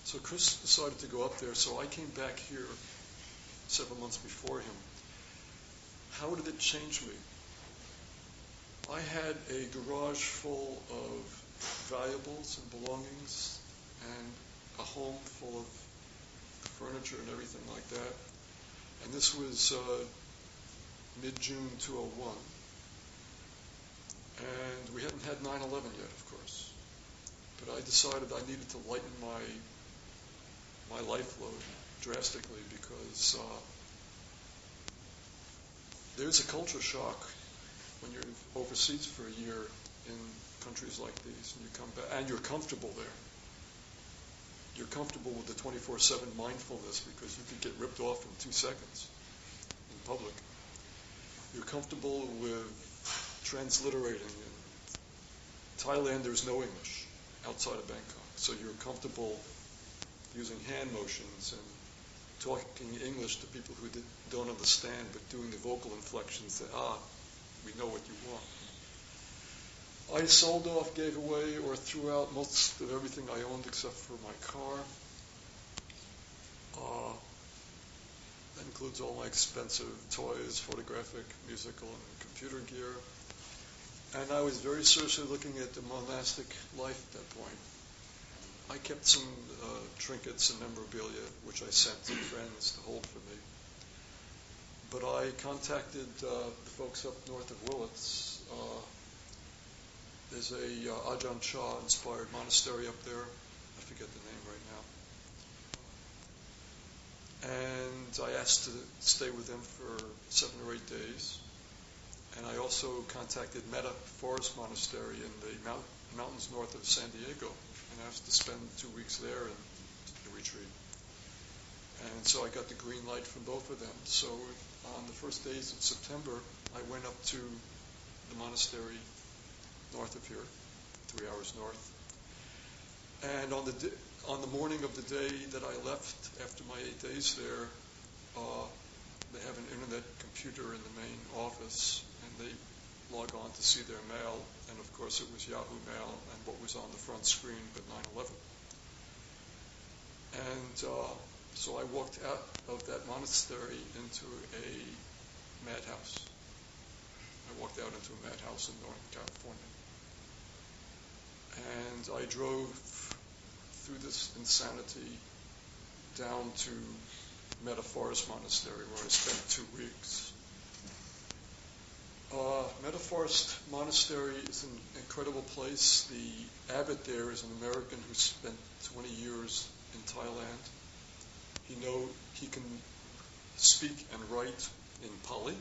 So Chris decided to go up there, so I came back here several months before him. How did it change me? I had a garage full of valuables and belongings and a home full of furniture and everything like that. And this was mid-June 2001. And we hadn't had 9/11 yet, of course. But I decided I needed to lighten my life load drastically because there's a culture shock when you're overseas for a year in countries like these, and you come back, and you're comfortable there. You're comfortable with the 24/7 mindfulness because you could get ripped off in 2 seconds in public. You're comfortable with transliterating. In Thailand, there's no English outside of Bangkok, so you're comfortable using hand motions and talking English to people who don't understand, but doing the vocal inflections that, we know what you want. I sold off, gave away, or threw out most of everything I owned except for my car. That includes all my expensive toys, photographic, musical, and computer gear. And I was very seriously looking at the monastic life at that point. I kept some trinkets and memorabilia, which I sent to friends to hold for me. But I contacted the folks up north of Willits. There's a Ajahn Chah-inspired monastery up there. I forget the name right now. And I asked to stay with them for 7 or 8 days. And I also contacted Metta Forest Monastery in the mountains north of San Diego, and asked to spend 2 weeks there in the retreat. And so I got the green light from both of them. So on the first days of September, I went up to the monastery north of here, 3 hours north. And on the morning of the day that I left, after my 8 days there, they have an internet computer in the main office, and they log on to see their mail. And of course, it was Yahoo Mail, and what was on the front screen but 9/11. And so I walked out of that monastery into a madhouse. I walked out into a madhouse in Northern California. And I drove through this insanity down to Metta Forest Monastery, where I spent 2 weeks. Metta Forest Monastery is an incredible place. The abbot there is an American who spent 20 years in Thailand. He can speak and write in Pali.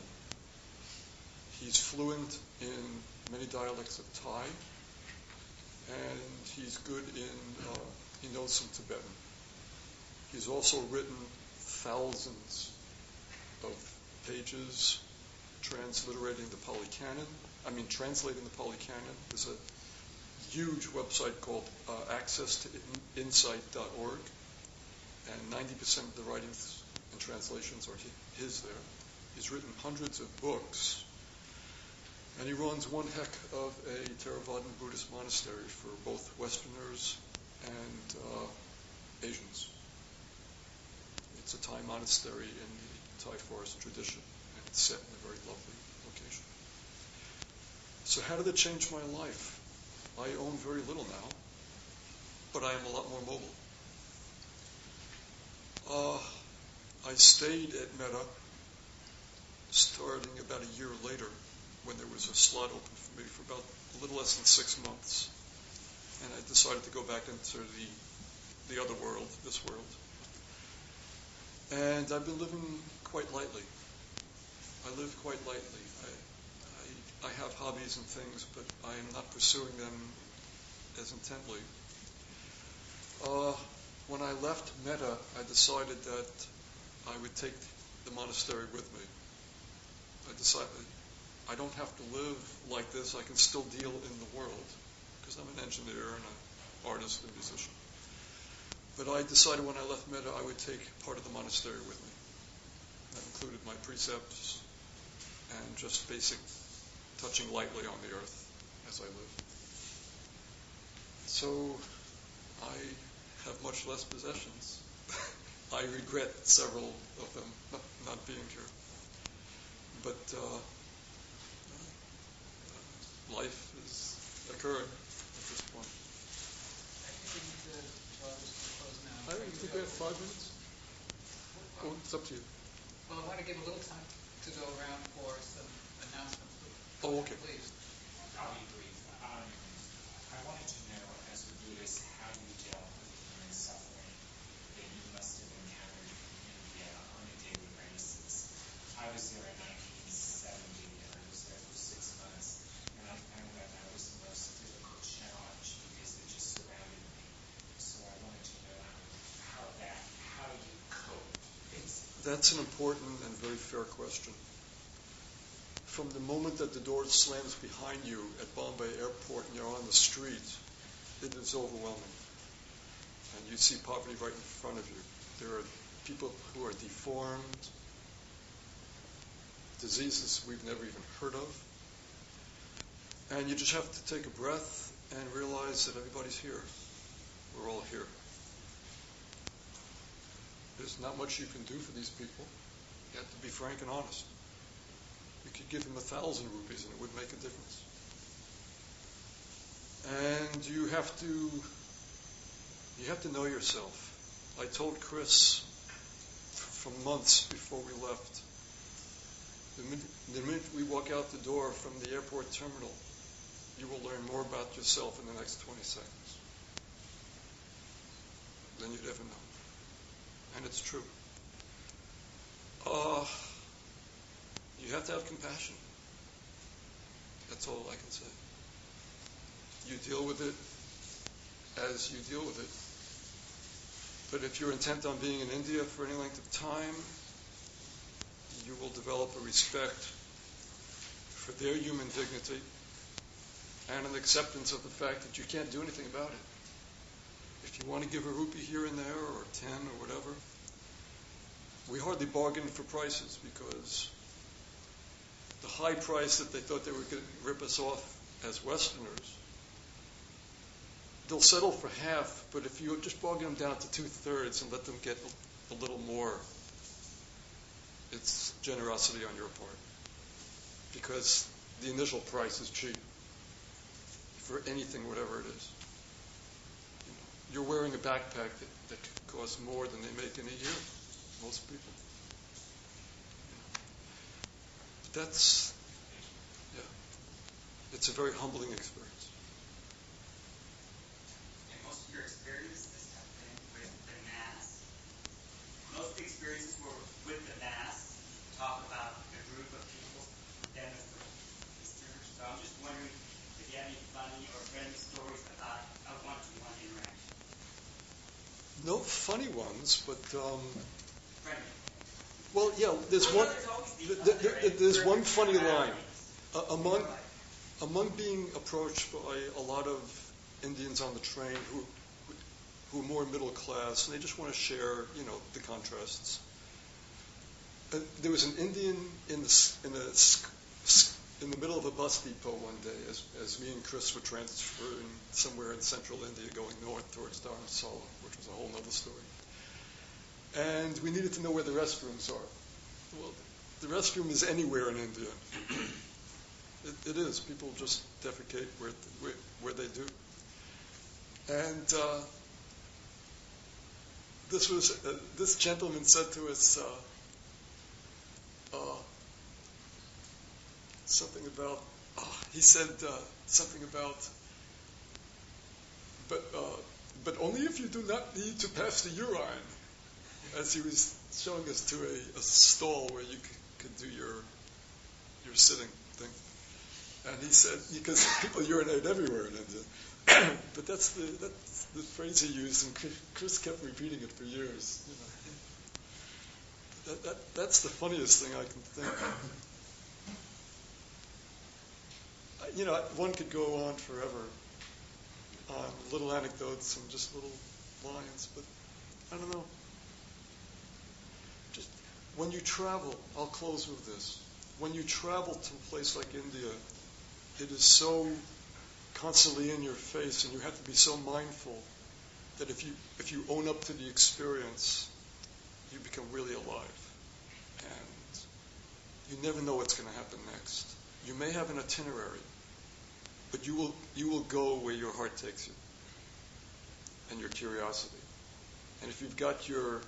He's fluent in many dialects of Thai, and he's good he knows some Tibetan. He's also written thousands of pages translating the Pali Canon. There's a huge website called accesstoinsight.org, and 90% of the writings and translations are his there. He's written hundreds of books, and he runs one heck of a Theravadan Buddhist monastery for both Westerners and Asians. It's a Thai monastery in the Thai forest tradition, and it's set in a very lovely location. So how did it change my life? I own very little now, but I am a lot more mobile. I stayed at Metta starting about a year later, when there was a slot open for me for about a little less than 6 months. And I decided to go back into the other world, this world. And I've been living quite lightly. I live quite lightly. I have hobbies and things, but I am not pursuing them as intently. When I left Metta, I decided that I would take the monastery with me. I decided I don't have to live like this. I can still deal in the world, because I'm an engineer and an artist and musician. But I decided when I left Metta, I would take part of the monastery with me. That included my precepts and just basic touching lightly on the earth as I live. So I have much less possessions. I regret several of them not being here. But life is occurring at this point. I think we need to draw this to a close now. I think we have 5 minutes. Oh, it's up to you. Well, I want to give a little time to go around for some announcements. Oh, okay. Please. I'll be brief. I wanted to know, as a Buddhist, how you dealt with the inner suffering that you must have encountered in India on a daily basis. I was there in 1970, and I was there for 6 months, and I found that was the most difficult challenge because it just surrounded me. So I wanted to know how you cope. That's an important and very fair question. From the moment that the door slams behind you at Bombay Airport and you're on the street, it is overwhelming. And you see poverty right in front of you. There are people who are deformed, diseases we've never even heard of. And you just have to take a breath and realize that everybody's here. We're all here. There's not much you can do for these people. You have to be frank and honest. You could give them 1,000 rupees and it would make a difference. And you have to You have to know yourself. I told Chris for months before we left, the minute we walk out the door from the airport terminal, you will learn more about yourself in the next 20 seconds than you'd ever know. And it's true. You have to have compassion. That's all I can say. You deal with it as you deal with it. But if you're intent on being in India for any length of time, you will develop a respect for their human dignity and an acceptance of the fact that you can't do anything about it. If you want to give a rupee here and there, or 10 or whatever, we hardly bargain for prices because the high price that they thought they were going to rip us off as Westerners, they'll settle for half, but if you just bargain them down to 2/3 and let them get a little more, it's generosity on your part. Because the initial price is cheap for anything, whatever it is. You're wearing a backpack that costs more than they make in a year, most people. That's, it's a very humbling experience. And most of your experiences have been with the Mass. Most of the experiences were with the Mass. Talk about a group of people, then with the Easterners. So I'm just wondering if you have any funny or friendly stories about a one-to-one interaction. No funny ones, but Friendly. well, yeah. There's one. There's one funny line. Among being approached by a lot of Indians on the train who are more middle class, and they just want to share, the contrasts. There was an Indian in the middle of a bus depot one day, as me and Chris were transferring somewhere in central India, going north towards Dharamsala, which was a whole other story. And we needed to know where the restrooms are. Well, the restroom is anywhere in India. It is. People just defecate where they do. And this gentleman said to us something about. He said something about. But only if you do not need to pass the urine, as he was showing us to a stall where you could do your sitting thing. And he said, because people urinate everywhere in India. But that's the phrase he used, and Chris kept repeating it for years. That's the funniest thing I can think of. One could go on forever on little anecdotes and just little lines, but I don't know. Just when you travel, I'll close with this. When you travel to a place like India, it is so constantly in your face, and you have to be so mindful that if you own up to the experience, you become really alive. And you never know what's going to happen next. You may have an itinerary, but you will go where your heart takes you and your curiosity. And if you've got your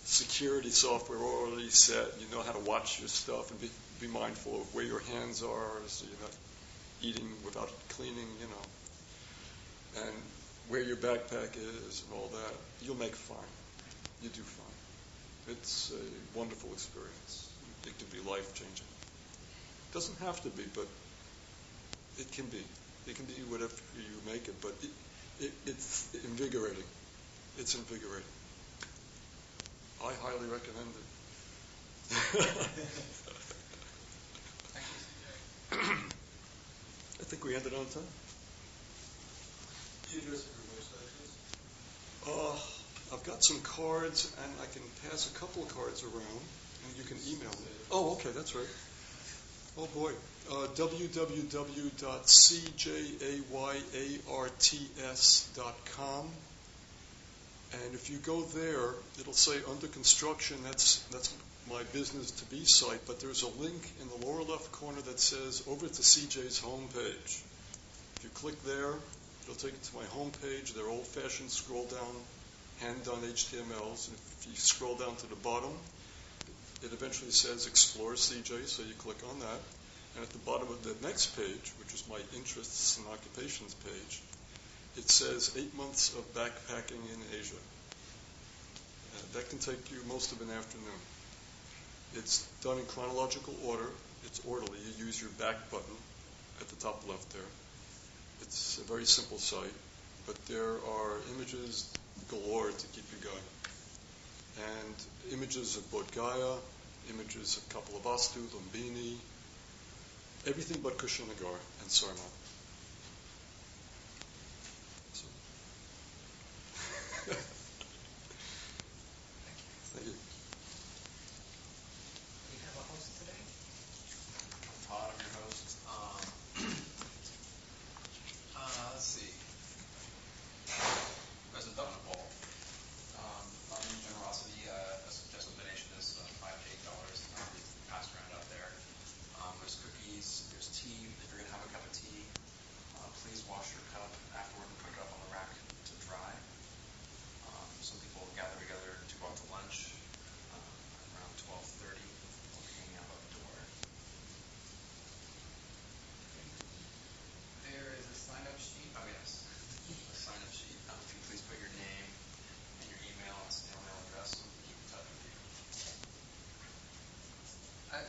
security software already set, you know how to watch your stuff and be mindful of where your hands are, so you're not eating without cleaning, and where your backpack is and all that, you'll make fine. You do fine. It's a wonderful experience. It can be life-changing. It doesn't have to be, but it can be. It can be whatever you make it, but it's invigorating. It's invigorating. I highly recommend it. Thank you, CJ. I think we ended on time. The address of your website, please? I've got some cards, and I can pass a couple of cards around, and you can email me. Oh, okay, that's right. Oh, boy. www.cjayarts.com. And if you go there, it'll say under construction, that's my business to be site, but there's a link in the lower left corner that says over to CJ's homepage. If you click there, It'll take you to my homepage. They're old-fashioned scroll-down, hand-done HTMLs. And if you scroll down to the bottom, it eventually says Explore CJ, so you click on that. And at the bottom of the next page, which is my interests and occupations page, it says 8 months of backpacking in Asia. That can take you most of an afternoon. It's done in chronological order. It's orderly. You use your back button at the top left there. It's a very simple site, but there are images galore to keep you going. And images of Bodh Gaya, images of Kapilavastu, Lumbini, everything but Kushinagar and Sarnath. So. Thank you. We have a host today. Todd, I'm your host. Let's see. President Donna Paul. On generosity, a suggested donation is $5 to $8. Passed around out there. There's cookies. There's tea. If you're gonna have a cup of tea, please wash your cup afterward and put it up on the rack to dry. Some people gather together to go out to lunch around 12:30. We'll be hanging out by the door. There is a sign-up sheet. Oh yes, a sign-up sheet. If you please put your name and your email and snail mail address, so we can keep in touch with you.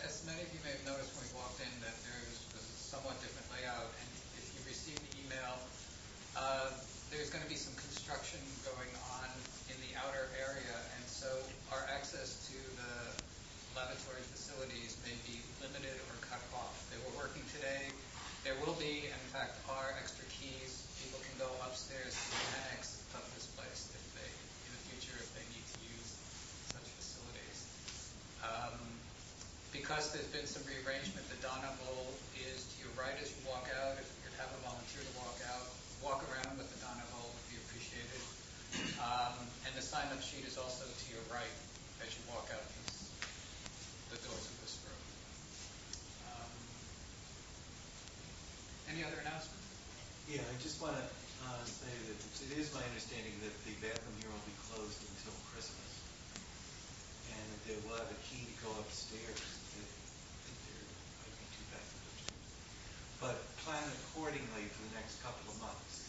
As many of you may have noticed when we walked in, that there was a somewhat different layout. And if you received the email, there's going to be some construction going on in the outer area, and so our access to the laboratory facilities may be limited or cut off. They were working today. There will be, in fact, are extra keys. People can go upstairs to the annex of this place if they, in the future, if they need to use such facilities. Because there's been some rearrangement, the Donna Bowl is to your right as you walk out. If you could have a volunteer to walk out, walk around with the Donna Bowl would be appreciated. And the sign-up sheet is also to your right as you walk out the doors of this room. Any other announcements? Yeah, I just want to say that it is my understanding that the bathroom here will be closed until Christmas. And that they will have a key to go upstairs. I think there might be 2 bathrooms upstairs. But plan accordingly for the next couple of months.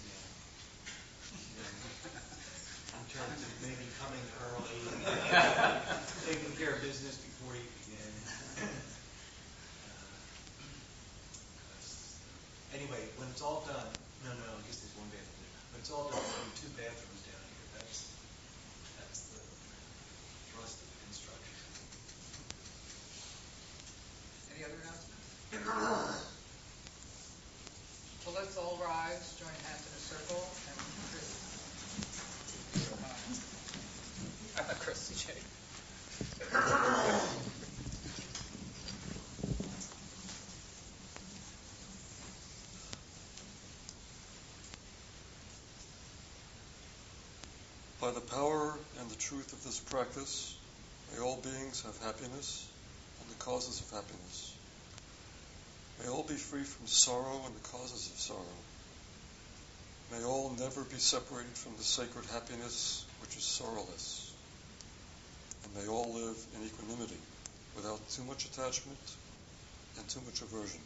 In terms of maybe coming early, taking care of business before you begin. Anyway, when it's all done, no, I guess there's 1 bathroom there. When it's all done, there'll be 2 bathrooms down here. That's the thrust of the construction. Any other announcements? So let's all rise, join hands in a circle, and Chris. Chris, CJ. By the power and the truth of this practice, may all beings have happiness and the causes of happiness. May all be free from sorrow and the causes of sorrow. May all never be separated from the sacred happiness which is sorrowless. And may all live in equanimity without too much attachment and too much aversion,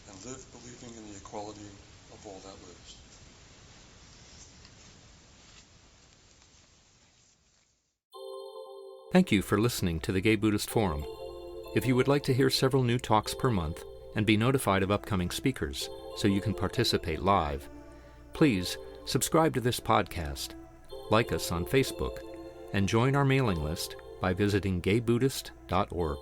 and live believing in the equality of all that lives. Thank you for listening to the Gay Buddhist Forum. If you would like to hear several new talks per month and be notified of upcoming speakers so you can participate live, please subscribe to this podcast, like us on Facebook, and join our mailing list by visiting gaybuddhist.org.